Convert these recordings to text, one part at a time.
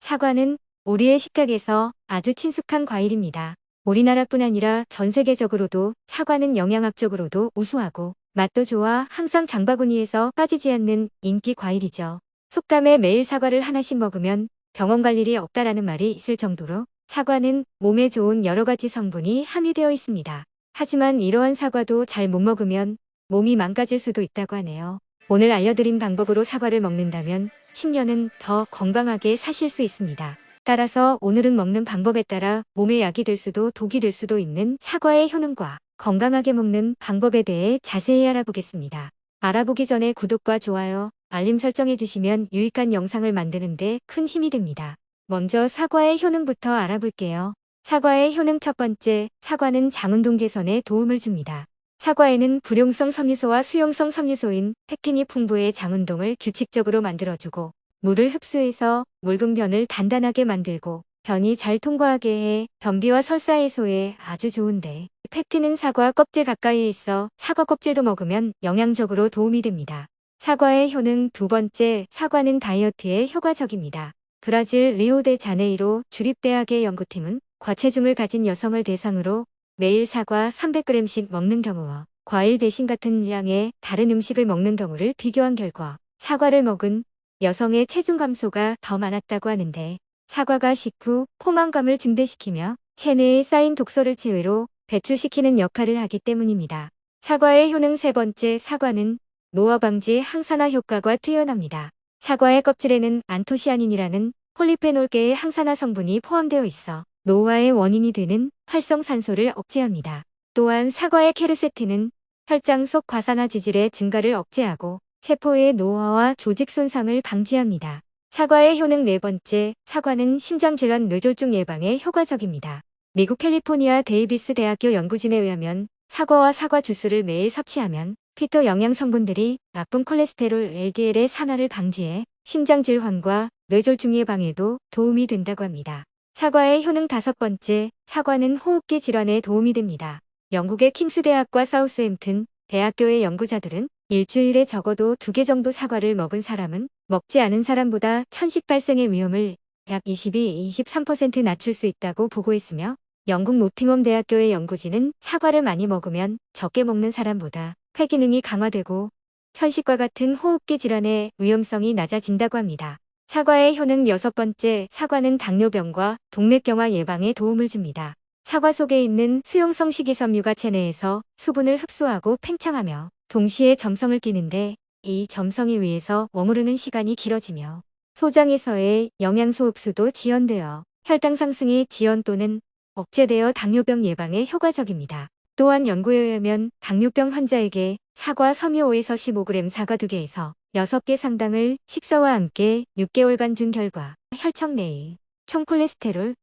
사과는 우리의 식탁에서 아주 친숙한 과일입니다. 우리나라뿐 아니라 전 세계적으로도 사과는 영양학적으로도 우수하고 맛도 좋아 항상 장바구니에서 빠지지 않는 인기 과일이죠. 속담에 매일 사과를 하나씩 먹으면 병원 갈 일이 없다라는 말이 있을 정도로 사과는 몸에 좋은 여러 가지 성분이 함유되어 있습니다. 하지만 이러한 사과도 잘 못 먹으면 몸이 망가질 수도 있다고 하네요. 오늘 알려드린 방법으로 사과를 먹는다면 10년은 더 건강하게 사실 수 있습니다. 따라서 오늘은 먹는 방법에 따라 몸에 약이 될 수도 독이 될 수도 있는 사과의 효능과 건강하게 먹는 방법에 대해 자세히 알아보겠습니다. 알아보기 전에 구독과 좋아요, 알림 설정해 주시면 유익한 영상을 만드는 데 큰 힘이 됩니다. 먼저 사과의 효능부터 알아볼게요. 사과의 효능 첫 번째, 사과는 장운동 개선에 도움을 줍니다. 사과에는 불용성 섬유소와 수용성 섬유소인 펙틴이 풍부해 장운동을 규칙적으로 만들어주고 물을 흡수해서 묽은 변을 단단하게 만들고 변이 잘 통과하게 해 변비와 설사 해소에 아주 좋은데 펙틴은 사과 껍질 가까이에 있어 사과 껍질도 먹으면 영양적으로 도움이 됩니다. 사과의 효능 두 번째, 사과는 다이어트에 효과적입니다. 브라질 리오데자네이로 주립대학의 연구팀은 과체중을 가진 여성을 대상으로 매일 사과 300g씩 먹는 경우와 과일 대신 같은 양의 다른 음식을 먹는 경우를 비교한 결과 사과를 먹은 여성의 체중 감소가 더 많았다고 하는데 사과가 식후 포만감을 증대시키며 체내에 쌓인 독소를 체외로 배출시키는 역할을 하기 때문입니다. 사과의 효능 세 번째, 사과는 노화 방지 항산화 효과가 뛰어납니다. 사과의 껍질에는 안토시아닌이라는 폴리페놀계의 항산화 성분이 포함되어 있어 노화의 원인이 되는 활성산소를 억제합니다. 또한 사과의 케르세틴은 혈장 속 과산화 지질의 증가를 억제하고 세포의 노화와 조직 손상을 방지합니다. 사과의 효능 네 번째, 사과는 심장질환 뇌졸중 예방에 효과적입니다. 미국 캘리포니아 데이비스 대학교 연구진에 의하면 사과와 사과 주스를 매일 섭취하면 피토 영양 성분들이 나쁜 콜레스테롤 LDL의 산화를 방지해 심장질환과 뇌졸중 예방에도 도움이 된다고 합니다. 사과의 효능 다섯 번째, 사과는 호흡기 질환에 도움이 됩니다. 영국의 킹스 대학과 사우스햄튼 대학교의 연구자들은 일주일에 적어도 2개 정도 사과를 먹은 사람은 먹지 않은 사람보다 천식 발생의 위험을 약 22-23% 낮출 수 있다고 보고했으며 영국 노팅엄 대학교의 연구진은 사과를 많이 먹으면 적게 먹는 사람보다 폐 기능이 강화되고 천식과 같은 호흡기 질환의 위험성이 낮아진다고 합니다. 사과의 효능 여섯 번째, 사과는 당뇨병과 동맥경화 예방에 도움을 줍니다. 사과 속에 있는 수용성 식이섬유가 체내에서 수분을 흡수하고 팽창하며 동시에 점성을 끼는데 이 점성에 의해서 머무르는 시간이 길어지며 소장에서의 영양소 흡수도 지연되어 혈당 상승의 지연 또는 억제되어 당뇨병 예방에 효과적입니다. 또한 연구에 의하면 당뇨병 환자에게 사과 섬유 5에서 15g 사과 2개에서 6개 상당을 식사와 함께 6개월간 준 결과 혈청 내의 총 콜레스테롤,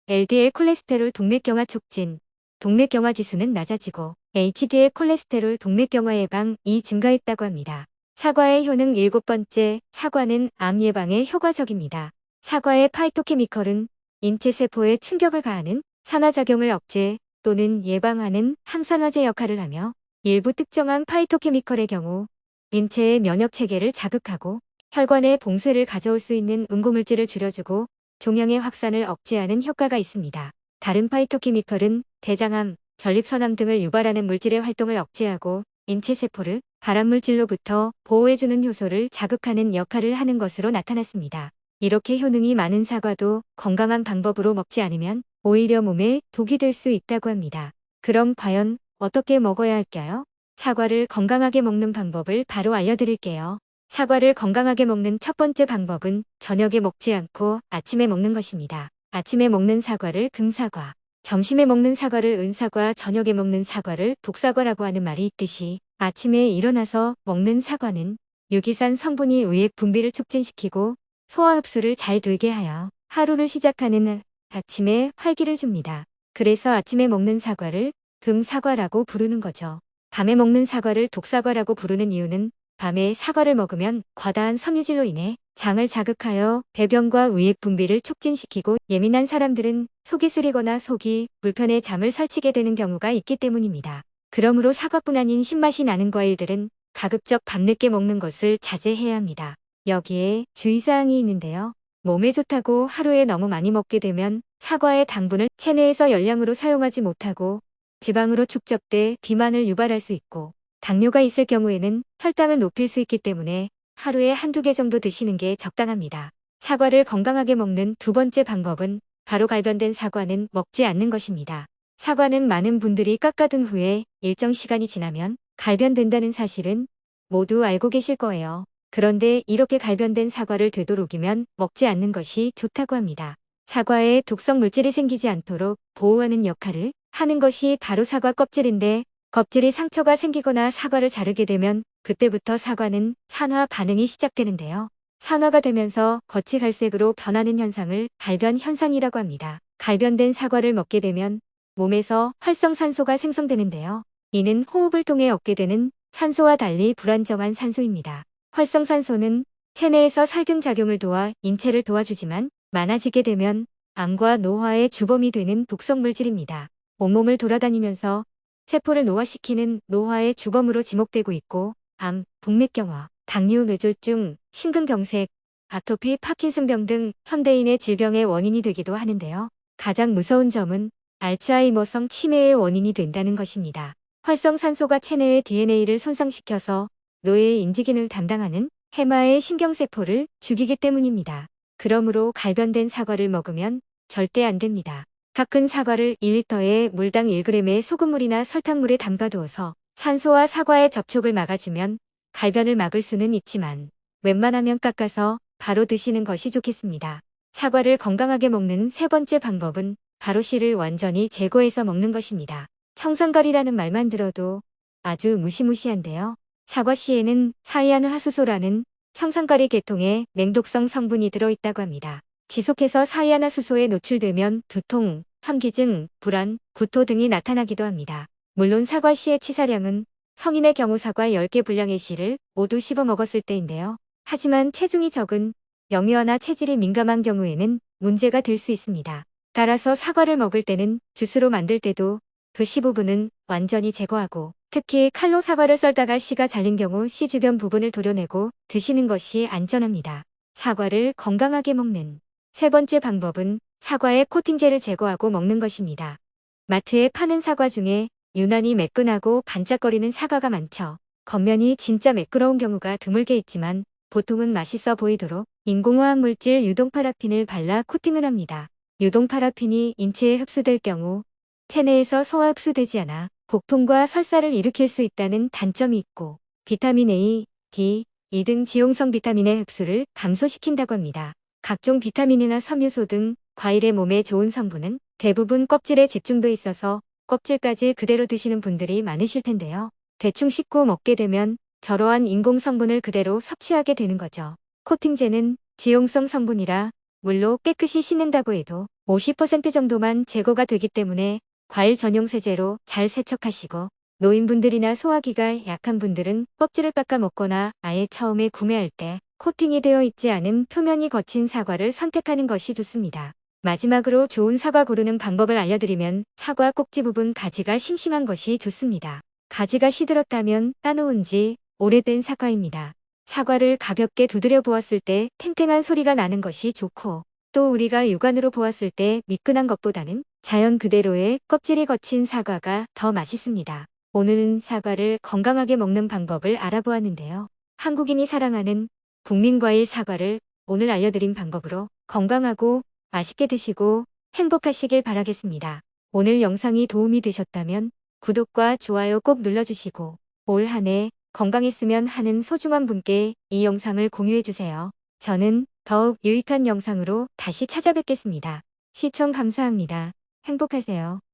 LDL 콜레스테롤 동맥경화 촉진, 동맥경화 지수는 낮아지고 HDL 콜레스테롤 동맥경화 예방이 증가했다고 합니다. 사과의 효능 일곱 번째, 사과는 암 예방에 효과적입니다. 사과의 파이토케미컬은 인체 세포에 충격을 가하는 산화작용을 억제 또는 예방하는 항산화제 역할을 하며 일부 특정한 파이토케미컬의 경우 인체의 면역체계를 자극하고 혈관의 봉쇄를 가져올 수 있는 응고물질을 줄여주고 종양의 확산을 억제하는 효과가 있습니다. 다른 파이토케미컬은 대장암, 전립선암 등을 유발하는 물질의 활동을 억제하고 인체 세포를 발암물질로부터 보호해주는 효소를 자극하는 역할을 하는 것으로 나타났습니다. 이렇게 효능이 많은 사과도 건강한 방법으로 먹지 않으면 오히려 몸에 독이 될 수 있다고 합니다. 그럼 과연 어떻게 먹어야 할까요? 사과를 건강하게 먹는 방법을 바로 알려드릴게요. 사과를 건강하게 먹는 첫 번째 방법은 저녁에 먹지 않고 아침에 먹는 것입니다. 아침에 먹는 사과를 금사과, 점심에 먹는 사과를 은사과, 저녁에 먹는 사과를 독사과라고 하는 말이 있듯이 아침에 일어나서 먹는 사과는 유기산 성분이 의액 분비를 촉진시키고 소화 흡수를 잘 되게 하여 하루를 시작하는 아침에 활기를 줍니다. 그래서 아침에 먹는 사과를 금사과라고 부르는 거죠. 밤에 먹는 사과를 독사과라고 부르는 이유는 밤에 사과를 먹으면 과다한 섬유질로 인해 장을 자극하여 배변과 의액 분비를 촉진시키고 예민한 사람들은 속이 쓰리거나 속이 불편해 잠을 설치게 되는 경우가 있기 때문입니다. 그러므로 사과뿐 아닌 신맛이 나는 과일들은 가급적 밤늦게 먹는 것을 자제해야 합니다. 여기에 주의사항이 있는데요. 몸에 좋다고 하루에 너무 많이 먹게 되면 사과의 당분을 체내에서 열량으로 사용하지 못하고 지방으로 축적돼 비만을 유발할 수 있고, 당뇨가 있을 경우에는 혈당을 높일 수 있기 때문에 하루에 한두 개 정도 드시는 게 적당합니다. 사과를 건강하게 먹는 두 번째 방법은 바로 갈변된 사과는 먹지 않는 것입니다. 사과는 많은 분들이 깎아둔 후에 일정 시간이 지나면 갈변된다는 사실은 모두 알고 계실 거예요. 그런데 이렇게 갈변된 사과를 되도록이면 먹지 않는 것이 좋다고 합니다. 사과에 독성 물질이 생기지 않도록 보호하는 역할을 하는 것이 바로 사과 껍질인데, 껍질이 상처가 생기거나 사과를 자르게 되면 그때부터 사과는 산화 반응이 시작되는데요. 산화가 되면서 겉이 갈색으로 변하는 현상을 갈변 현상이라고 합니다. 갈변된 사과를 먹게 되면 몸에서 활성산소가 생성되는데요. 이는 호흡을 통해 얻게 되는 산소와 달리 불안정한 산소입니다. 활성산소는 체내에서 살균작용을 도와 인체를 도와주지만 많아지게 되면 암과 노화의 주범이 되는 독성물질입니다. 온몸을 돌아다니면서 세포를 노화시키는 노화의 주범으로 지목되고 있고, 암, 복맥경화, 당뇨, 뇌졸중, 심근경색, 아토피, 파킨슨병 등 현대인의 질병의 원인이 되기도 하는데요. 가장 무서운 점은 알츠하이머성 치매의 원인이 된다는 것입니다. 활성산소가 체내의 DNA를 손상시켜서 뇌의 인지기능을 담당하는 해마의 신경세포를 죽이기 때문입니다. 그러므로 갈변된 사과를 먹으면 절대 안 됩니다. 각 큰 사과를 1리터에 물당 1g의 소금물이나 설탕물에 담가두어서 산소와 사과의 접촉을 막아주면 갈변을 막을 수는 있지만 웬만하면 깎아서 바로 드시는 것이 좋겠습니다. 사과를 건강하게 먹는 세 번째 방법은 바로 씨를 완전히 제거해서 먹는 것입니다. 청산가리라는 말만 들어도 아주 무시무시한데요. 사과씨에는 사이아누하수소라는 청산가리 계통의 맹독성 성분이 들어있다고 합니다. 지속해서 사이아누하수소에 노출되면 두통, 현기증, 불안, 구토 등이 나타나기도 합니다. 물론 사과씨의 치사량은 성인의 경우 사과 10개 분량의 씨를 모두 씹어 먹었을 때인데요. 하지만 체중이 적은 영유아나 체질이 민감한 경우에는 문제가 될 수 있습니다. 따라서 사과를 먹을 때는 주스로 만들 때도 그 씨 부분은 완전히 제거하고, 특히 칼로 사과를 썰다가 씨가 잘린 경우 씨 주변 부분을 도려내고 드시는 것이 안전합니다. 사과를 건강하게 먹는 세 번째 방법은 사과의 코팅제를 제거하고 먹는 것입니다. 마트에 파는 사과 중에 유난히 매끈하고 반짝거리는 사과가 많죠. 겉면이 진짜 매끄러운 경우가 드물게 있지만 보통은 맛있어 보이도록 인공화학 물질 유동파라핀을 발라 코팅을 합니다. 유동파라핀이 인체에 흡수될 경우 체내에서 소화 흡수되지 않아 복통과 설사를 일으킬 수 있다는 단점이 있고, 비타민 A, D, E 등 지용성 비타민의 흡수를 감소시킨다고 합니다. 각종 비타민이나 섬유소 등 과일의 몸에 좋은 성분은 대부분 껍질에 집중돼 있어서 껍질까지 그대로 드시는 분들이 많으실 텐데요. 대충 씻고 먹게 되면 저러한 인공 성분을 그대로 섭취하게 되는 거죠. 코팅제는 지용성 성분이라 물로 깨끗이 씻는다고 해도 50% 정도만 제거가 되기 때문에 과일 전용 세제로 잘 세척하시고, 노인분들이나 소화기가 약한 분들은 껍질을 깎아 먹거나 아예 처음에 구매할 때 코팅이 되어 있지 않은 표면이 거친 사과를 선택하는 것이 좋습니다. 마지막으로 좋은 사과 고르는 방법을 알려드리면, 사과 꼭지 부분 가지가 싱싱한 것이 좋습니다. 가지가 시들었다면 따놓은 지 오래된 사과입니다. 사과를 가볍게 두드려 보았을 때 탱탱한 소리가 나는 것이 좋고, 또 우리가 육안으로 보았을 때 미끈한 것보다는 자연 그대로의 껍질이 거친 사과가 더 맛있습니다. 오늘은 사과를 건강하게 먹는 방법을 알아보았는데요. 한국인이 사랑하는 국민과일 사과를 오늘 알려드린 방법으로 건강하고 맛있게 드시고 행복하시길 바라겠습니다. 오늘 영상이 도움이 되셨다면 구독과 좋아요 꼭 눌러주시고, 올 한 해 건강했으면 하는 소중한 분께 이 영상을 공유해주세요. 저는 더욱 유익한 영상으로 다시 찾아뵙겠습니다. 시청 감사합니다. 행복하세요.